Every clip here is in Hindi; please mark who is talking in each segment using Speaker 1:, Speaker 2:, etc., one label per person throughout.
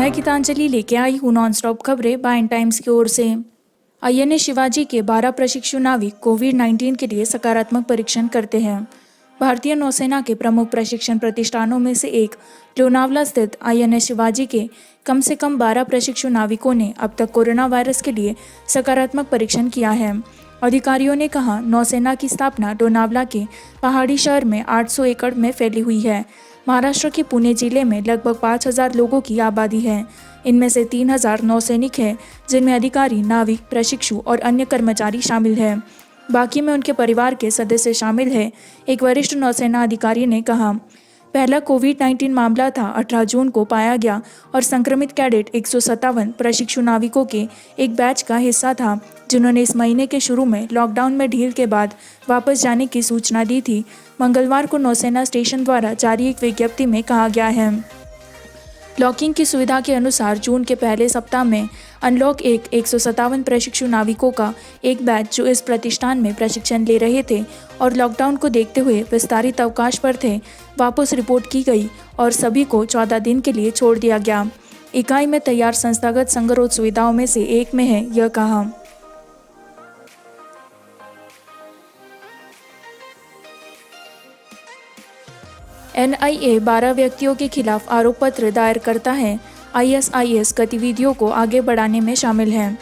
Speaker 1: मैं गीतांजलि लेके आई हूँ नॉनस्टॉप खबरें बाय टाइम्स की ओर से। आईएनएस शिवाजी के 12 प्रशिक्षु नाविक कोविड-19 के लिए सकारात्मक परीक्षण करते हैं। भारतीय नौसेना के प्रमुख प्रशिक्षण प्रतिष्ठानों में से एक लोनावला स्थित आईएनएस शिवाजी के कम से कम 12 प्रशिक्षु नाविकों ने अब तक कोरोना वायरस के लिए सकारात्मक परीक्षण किया है। अधिकारियों ने कहा, नौसेना की स्थापना लोनावला के पहाड़ी शहर में 800 एकड़ में फैली हुई है। महाराष्ट्र के पुणे जिले में लगभग 5,000 लोगों की आबादी है। इनमें से 3,000 नौसैनिक हैं, जिनमें अधिकारी, नाविक, प्रशिक्षु और अन्य कर्मचारी शामिल हैं। बाकी में उनके परिवार के सदस्य शामिल हैं। एक वरिष्ठ नौसेना अधिकारी ने कहा, पहला कोविड-19 मामला था 18 जून को पाया गया और संक्रमित कैडेट 157 प्रशिक्षु नाविकों के एक बैच का हिस्सा था, जिन्होंने इस महीने के शुरू में लॉकडाउन में ढील के बाद वापस जाने की सूचना दी थी। मंगलवार को नौसेना स्टेशन द्वारा जारी एक विज्ञप्ति में कहा गया है, लॉकिंग की सुविधा के अनुसार जून के पहले सप्ताह में अनलॉक 157 प्रशिक्षु नाविकों का एक बैच जो इस प्रतिष्ठान में प्रशिक्षण ले रहे थे और लॉकडाउन को देखते हुए विस्तारित अवकाश पर थे, वापस रिपोर्ट की गई और सभी को 14 दिन के लिए छोड़ दिया गया। इकाई में तैयार संस्थागत संगरोध सुविधाओं में से एक में है यह कहा। एनआईए 12 व्यक्तियों के खिलाफ आरोप पत्र दायर करता है। आईएसआईएस गतिविधियों को आगे बढ़ाने में शामिल है।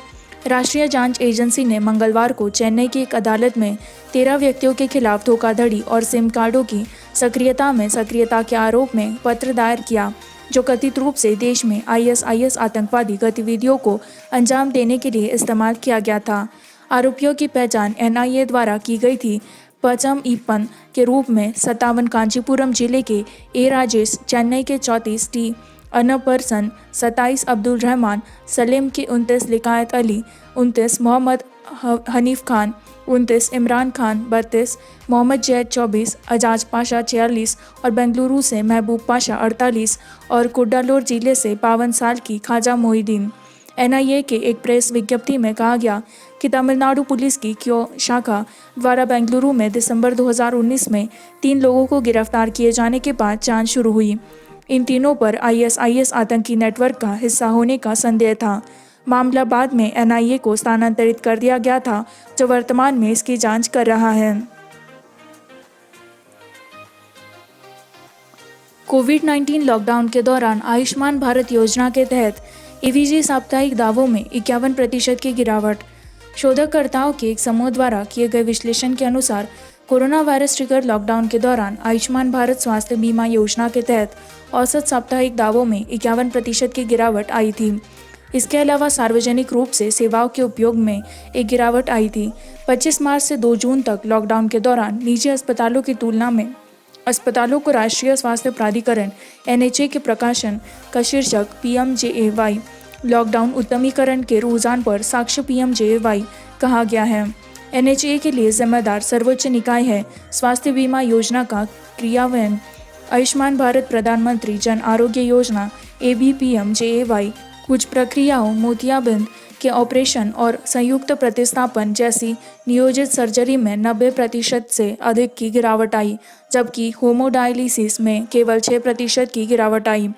Speaker 1: राष्ट्रीय जांच एजेंसी ने मंगलवार को चेन्नई की एक अदालत में 13 व्यक्तियों के खिलाफ धोखाधड़ी और सिम कार्डों की सक्रियता के आरोप में पत्र दायर किया, जो कथित रूप से देश में आईएसआईएस आतंकवादी गतिविधियों को अंजाम देने के लिए इस्तेमाल किया गया था। आरोपियों की पहचान एनआईए द्वारा की गई थी। पचम ईपन के रूप में 57 कांचीपुरम जिले के ए राजेश, चेन्नई के 34 टी अनपरसन, 27 अब्दुल रहमान, सलेम के 29 लिकायत अली, 29 मोहम्मद हनीफ खान, 29 इमरान खान, 32 मोहम्मद जैद, 24 अजाज पाशा, 46 और बेंगलुरु से महबूब पाशा, 48 और कुड्डालोर जिले से 52 साल की ख्वाजा मोहिदीन। एनआईए के एक प्रेस विज्ञप्ति में कहा गया कि तमिलनाडु पुलिस की क्यू शाखा द्वारा बेंगलुरु में दिसंबर 2019 में 3 लोगों को गिरफ्तार किए जाने के बाद जांच शुरू हुई। इन तीनों पर आईएसआईएस आतंकी नेटवर्क का हिस्सा होने का संदेह था। मामला बाद में एनआईए को स्थानांतरित कर दिया गया था, जो वर्तमान में इसकी जांच कर रहा है। कोविड-19 लॉकडाउन के दौरान आयुष्मान भारत योजना के तहत ईवीजी साप्ताहिक दावों में 51% की गिरावट। शोधकर्ताओं के एक समूह द्वारा किए गए विश्लेषण के अनुसार कोरोना वायरस ट्रिगर लॉकडाउन के दौरान आयुष्मान भारत स्वास्थ्य बीमा योजना के तहत औसत साप्ताहिक दावों में 51% की गिरावट आई थी। इसके अलावा सार्वजनिक रूप से सेवाओं के उपयोग में एक गिरावट आई थी। 25 मार्च से 2 जून तक लॉकडाउन के दौरान निजी अस्पतालों की तुलना में अस्पतालों को राष्ट्रीय स्वास्थ्य प्राधिकरण एनएचए के प्रकाशन का शीर्षक पीएमजेएवाई लॉकडाउन उत्तमीकरण के रुझान पर साक्ष्य पीएमजेएवाई कहा गया है। एनएचए के लिए जिम्मेदार सर्वोच्च निकाय है। स्वास्थ्य बीमा योजना का क्रियान्वयन आयुष्मान भारत प्रधानमंत्री जन आरोग्य योजना एबीपीएमजेएवाई कुछ प्रक्रियाओं, मोतियाबिंद के ऑपरेशन और संयुक्त प्रतिस्थापन जैसी नियोजित सर्जरी में 90% से अधिक की गिरावट आई, जबकि होमोडायलिसिस में केवल 6% की गिरावट आई।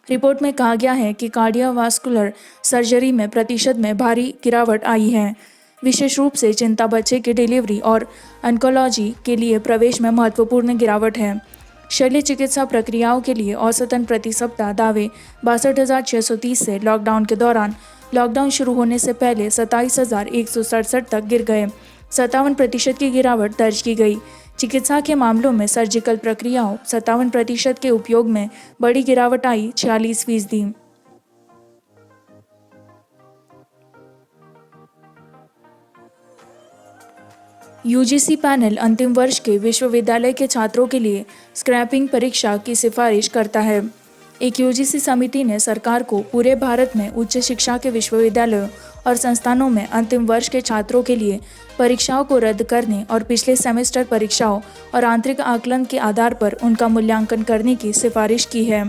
Speaker 1: रिपोर्ट में कहा गया है कि कार्डियोवास्कुलर सर्जरी में प्रतिशत में भारी गिरावट आई है। विशेष रूप से चिंता बच्चे की डिलीवरी और ऑन्कोलॉजी के लिए प्रवेश में महत्वपूर्ण गिरावट है। शल्य चिकित्सा प्रक्रियाओं के लिए औसतन प्रति सप्ताह दावे 62,630 से लॉकडाउन शुरू होने से पहले 27,167 तक गिर गए। 57% की गिरावट दर्ज की गई। चिकित्सा के मामलों में सर्जिकल प्रक्रियाओं 57% के उपयोग में बड़ी गिरावट आई, 46%। यूजीसी पैनल अंतिम वर्ष के विश्वविद्यालय के छात्रों के लिए स्क्रैपिंग परीक्षा की सिफारिश करता है। एक यूजीसी समिति ने सरकार को पूरे भारत में उच्च शिक्षा के विश्वविद्यालयों और संस्थानों में अंतिम वर्ष के छात्रों के लिए परीक्षाओं को रद्द करने और पिछले सेमेस्टर परीक्षाओं और आंतरिक आकलन के आधार पर उनका मूल्यांकन करने की सिफारिश की है।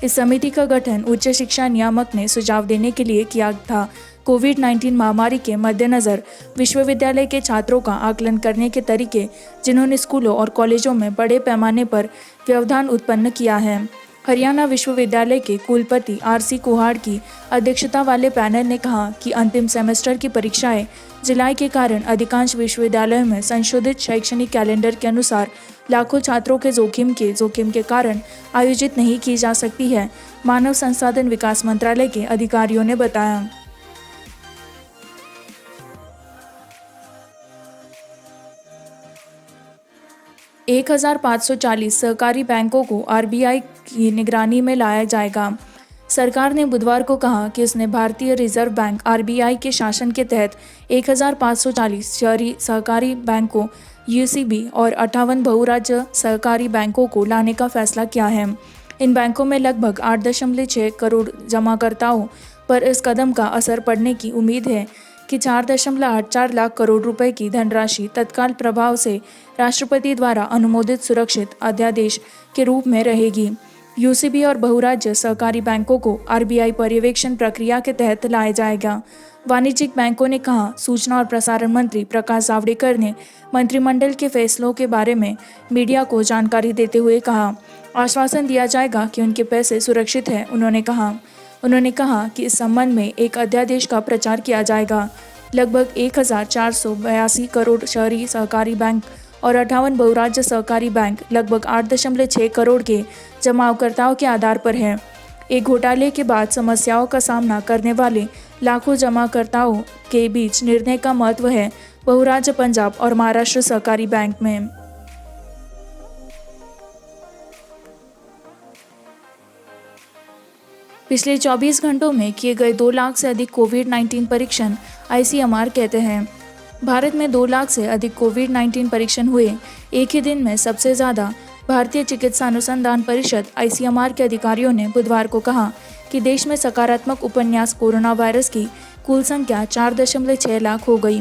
Speaker 1: इस समिति का गठन उच्च शिक्षा नियामक ने सुझाव देने के लिए किया था। कोविड-19 महामारी के मद्देनज़र विश्वविद्यालय के छात्रों का आकलन करने के तरीके, जिन्होंने स्कूलों और कॉलेजों में बड़े पैमाने पर व्यवधान उत्पन्न किया है। हरियाणा विश्वविद्यालय के कुलपति आर.सी. कुहाड़ की अध्यक्षता वाले पैनल ने कहा कि अंतिम सेमेस्टर की परीक्षाएं जुलाई के कारण अधिकांश विश्वविद्यालयों में संशोधित शैक्षणिक कैलेंडर के अनुसार लाखों छात्रों के जोखिम के कारण आयोजित नहीं की जा सकती है, मानव संसाधन विकास मंत्रालय के अधिकारियों ने बताया। एक 1,540 सहकारी बैंकों को आरबीआई की निगरानी में लाया जाएगा। सरकार ने बुधवार को कहा कि उसने भारतीय रिजर्व बैंक आरबीआई के शासन के तहत 1,540 शहरी सहकारी बैंकों यूसीबी और 58 बहुराज्य सहकारी बैंकों को लाने का फैसला किया है। इन बैंकों में लगभग 8.6 करोड़ जमाकर्ताओं पर इस कदम का असर पड़ने की उम्मीद है कि 4.84 लाख करोड़ रुपए की धनराशि तत्काल प्रभाव से राष्ट्रपति द्वारा अनुमोदित सुरक्षित अध्यादेश के रूप में रहेगी। यूसीबी और बहुराज्य सहकारी बैंकों को आरबीआई पर्यवेक्षण प्रक्रिया के तहत लाया जाएगा। वाणिज्यिक बैंकों ने कहा। सूचना और प्रसारण मंत्री प्रकाश जावड़ेकर ने मंत्रिमंडल के फैसलों के बारे में मीडिया को जानकारी देते हुए कहा, आश्वासन दिया जाएगा कि उनके पैसे सुरक्षित हैं। उन्होंने कहा कि इस संबंध में एक अध्यादेश का प्रचार किया जाएगा। लगभग 1,482 करोड़ शहरी सहकारी बैंक और 58 बहुराज्य सहकारी बैंक लगभग 8.6 करोड़ के जमाकर्ताओं के आधार पर है। एक घोटाले के बाद समस्याओं का सामना करने वाले लाखों जमाकर्ताओं के बीच निर्णय का महत्व है। बहुराज्य पंजाब और महाराष्ट्र सहकारी बैंक में पिछले 24 घंटों में किए गए 2 लाख से अधिक कोविड-19 परीक्षण, आईसीएमआर कहते हैं। भारत में 2 लाख से अधिक कोविड-19 परीक्षण हुए। एक ही दिन में सबसे ज़्यादा। भारतीय चिकित्सा अनुसंधान परिषद आईसीएमआर के अधिकारियों ने बुधवार को कहा कि देश में सकारात्मक उपन्यास कोरोना वायरस की कुल संख्या 4.6 लाख हो गई।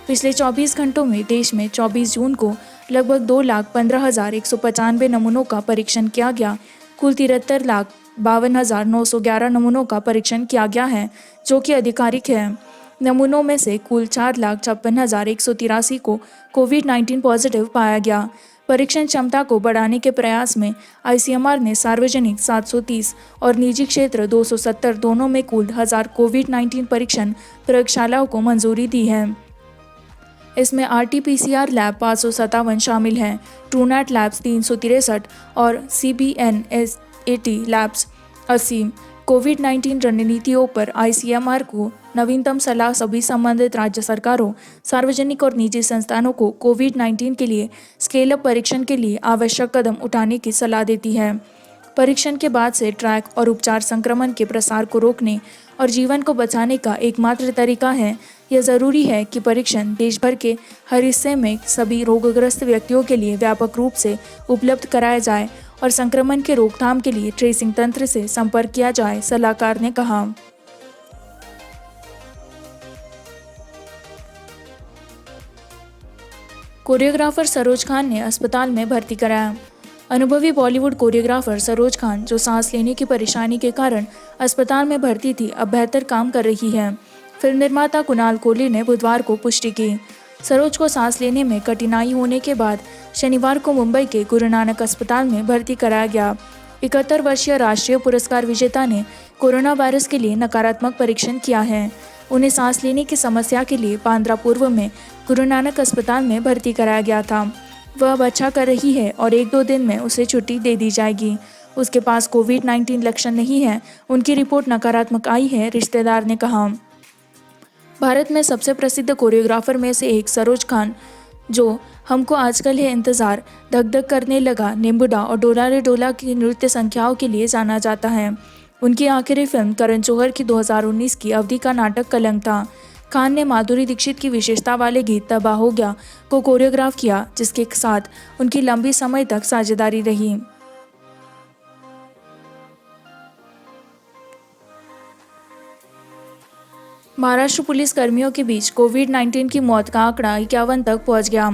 Speaker 1: पिछले 24 घंटों में देश में 24 जून को लगभग 2,15,195 नमूनों का परीक्षण किया गया। कुल 73,52,911 नमूनों का परीक्षण किया गया है, जो कि आधिकारिक है। नमूनों में से कुल 4,56,183 को कोविड-19 पॉजिटिव पाया गया। परीक्षण क्षमता को बढ़ाने के प्रयास में आईसीएमआर ने सार्वजनिक 730 और निजी क्षेत्र 270 दोनों में कुल 1,000 कोविड-19 परीक्षण प्रयोगशालाओं को मंजूरी दी है। इसमें आरटी-पीसीआर लैब 557 शामिल हैं, ट्रूनेट लैब्स 363 और सीबीएनएसएटी लैब्स 80। कोविड-19 रणनीतियों पर आईसीएमआर को नवीनतम सलाह सभी संबंधित राज्य सरकारों, सार्वजनिक और निजी संस्थानों को कोविड-19 के लिए स्केल अप परीक्षण के लिए आवश्यक कदम उठाने की सलाह देती है। परीक्षण के बाद से ट्रैक और उपचार संक्रमण के प्रसार को रोकने और जीवन को बचाने का एकमात्र तरीका है। यह ज़रूरी है कि परीक्षण देश भर के हर हिस्से में सभी रोगग्रस्त व्यक्तियों के लिए व्यापक रूप से उपलब्ध कराया जाए और संक्रमण के रोकथाम के लिए ट्रेसिंग तंत्र से संपर्क किया जाए, सलाहकार ने कहा। कोरियोग्राफर सरोज खान ने अस्पताल में भर्ती कराया। अनुभवी बॉलीवुड कोरियोग्राफर सरोज खान, जो सांस लेने की परेशानी के कारण अस्पताल में भर्ती थी, अब बेहतर काम कर रही है। फिल्म निर्माता कुणाल कोहली ने बुधवार को पुष्टि की। सरोज को सांस लेने में कठिनाई होने के बाद शनिवार को मुंबई के गुरु नानक अस्पताल में भर्ती कराया गया। 71 वर्षीय राष्ट्रीय पुरस्कार विजेता ने कोरोना वायरस के लिए नकारात्मक परीक्षण किया है। उन्हें सांस लेने की समस्या के लिए बांद्रा पूर्व में गुरु नानक अस्पताल में भर्ती कराया गया था। वह अब अच्छा कर रही है और 1-2 दिन में उसे छुट्टी दे दी जाएगी। उसके पास कोविड-19 लक्षण नहीं है। उनकी रिपोर्ट नकारात्मक आई है, रिश्तेदार ने कहा। भारत में सबसे प्रसिद्ध कोरियोग्राफर में से एक सरोज खान, जो हमको आजकल है इंतज़ार, धक धक करने लगा, निम्बुडा और डोला रे डोला की नृत्य संख्याओं के लिए जाना जाता है। उनकी आखिरी फिल्म करण जौहर की 2019 की अवधि का नाटक कलंक था। खान ने माधुरी दीक्षित की विशेषता वाले गीत तबाह हो गया को कोरियोग्राफ किया, जिसके साथ उनकी लंबी समय तक साझेदारी रही। महाराष्ट्र पुलिस कर्मियों के बीच कोविड-19 की मौत का आंकड़ा 51 तक पहुंच गया।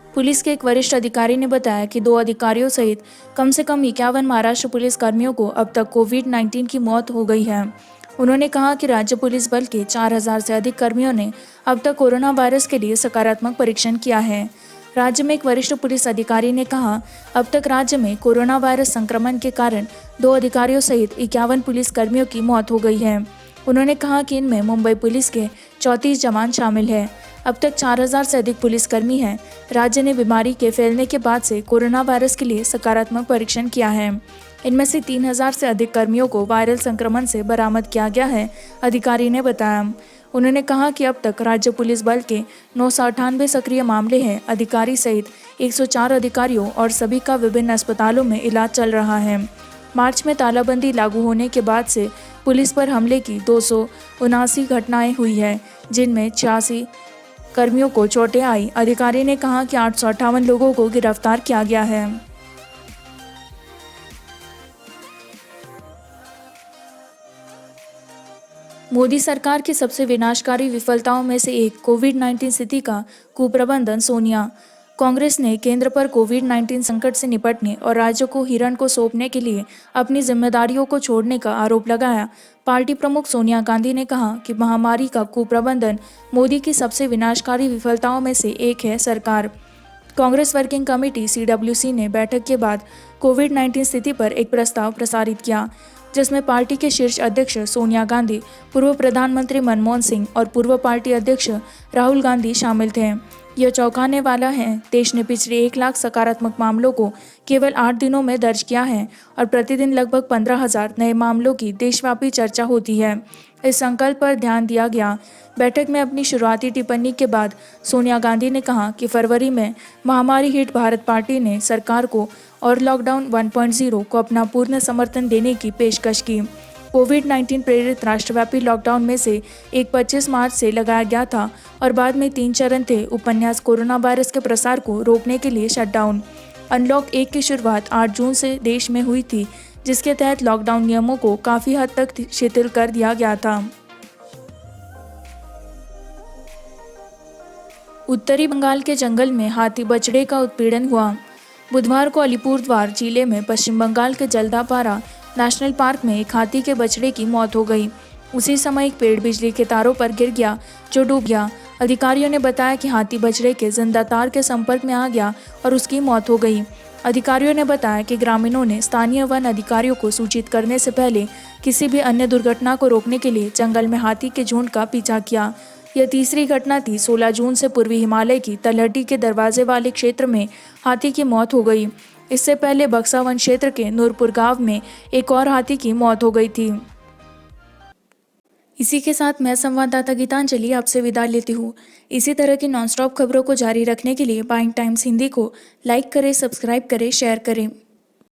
Speaker 1: पुलिस के एक वरिष्ठ अधिकारी ने बताया कि 2 अधिकारियों सहित कम से कम 51 महाराष्ट्र पुलिस कर्मियों को अब तक कोविड-19 की मौत हो गई है। उन्होंने कहा कि राज्य पुलिस बल के 4,000 से अधिक कर्मियों ने अब तक कोरोना वायरस के लिए सकारात्मक परीक्षण किया है। राज्य में एक वरिष्ठ पुलिस अधिकारी ने कहा, अब तक राज्य में कोरोना वायरस संक्रमण के कारण 2 अधिकारियों सहित 51 पुलिस कर्मियों की मौत हो गई है। उन्होंने कहा कि इनमें मुंबई पुलिस के 34 जवान शामिल हैं। अब तक 4000 से अधिक पुलिसकर्मी हैं। राज्य ने बीमारी के फैलने के बाद से कोरोना वायरस के लिए सकारात्मक परीक्षण किया है। इनमें से 3000 से अधिक कर्मियों को वायरल संक्रमण से बरामद किया गया है, अधिकारी ने बताया। उन्होंने कहा कि अब तक राज्य पुलिस बल के 998 सक्रिय मामले हैं। अधिकारी सहित 104 अधिकारियों और सभी का विभिन्न अस्पतालों में इलाज चल रहा है। मार्च में तालाबंदी लागू होने के बाद से पुलिस पर हमले की 279 घटनाएं हुई है, जिनमें 86 कर्मियों को चोटें आई। अधिकारी ने कहा कि 858 लोगों को गिरफ्तार किया गया है। मोदी सरकार की सबसे विनाशकारी विफलताओं में से एक कोविड-19 स्थिति का कुप्रबंधन। सोनिया। कांग्रेस ने केंद्र पर कोविड-19 संकट से निपटने और राज्यों को हिरण को सौंपने के लिए अपनी जिम्मेदारियों को छोड़ने का आरोप लगाया। पार्टी प्रमुख सोनिया गांधी ने कहा कि महामारी का कुप्रबंधन मोदी की सबसे विनाशकारी विफलताओं में से एक है। सरकार कांग्रेस वर्किंग कमेटी (CWC) ने बैठक के बाद कोविड-19 स्थिति पर एक प्रस्ताव प्रसारित किया, जिसमें पार्टी के शीर्ष अध्यक्ष सोनिया गांधी, पूर्व प्रधानमंत्री मनमोहन सिंह और पूर्व पार्टी अध्यक्ष राहुल गांधी शामिल थे। यह चौंकाने वाला है। देश ने पिछले 1 लाख सकारात्मक मामलों को केवल 8 दिनों में दर्ज किया है और प्रतिदिन लगभग 15,000 नए मामलों की देशव्यापी चर्चा होती है। इस संकल्प पर ध्यान दिया गया। बैठक में अपनी शुरुआती टिप्पणी के बाद सोनिया गांधी ने कहा कि फरवरी में महामारी हिट भारत पार्टी ने सरकार को और लॉकडाउन 1.0 को अपना पूर्ण समर्थन देने की पेशकश की। कोविड-19 प्रेरित राष्ट्रव्यापी लॉकडाउन में से एक 25 मार्च से लगाया गया था और बाद में 3 चरण थे। उपन्यास कोरोना वायरस के प्रसार को रोकने के लिए शटडाउन। अनलॉक 1 की शुरुआत 8 जून से देश में हुई थी, जिसके तहत लॉकडाउन नियमों को काफ़ी हद तक शिथिल कर दिया गया था। उत्तरी बंगाल के जंगल में हाथी बछड़े का उत्पीड़न हुआ। बुधवार को अलीपुरद्वार जिले में पश्चिम बंगाल के जल्दापारा नेशनल पार्क में एक हाथी के बछड़े की मौत हो गई। उसी समय एक पेड़ बिजली के तारों पर गिर गया, जो डूब गया। अधिकारियों ने बताया कि हाथी बछड़े के जिंदा तार के संपर्क में आ गया और उसकी मौत हो गई। अधिकारियों ने बताया कि ग्रामीणों ने स्थानीय वन अधिकारियों को सूचित करने से पहले किसी भी अन्य दुर्घटना को रोकने के लिए जंगल में हाथी के झुंड का पीछा किया। यह तीसरी घटना थी। 16 जून से पूर्वी हिमालय की तलहटी के दरवाजे वाले क्षेत्र में हाथी की मौत हो गई। इससे पहले बक्सा वन क्षेत्र के नूरपुर गांव में एक और हाथी की मौत हो गई थी। इसी के साथ मैं संवाददाता गीतांजलि आपसे विदा लेती हूँ। इसी तरह की नॉनस्टॉप खबरों को जारी रखने के लिए बाइंग टाइम्स हिंदी को लाइक करें, सब्सक्राइब करें, शेयर करें।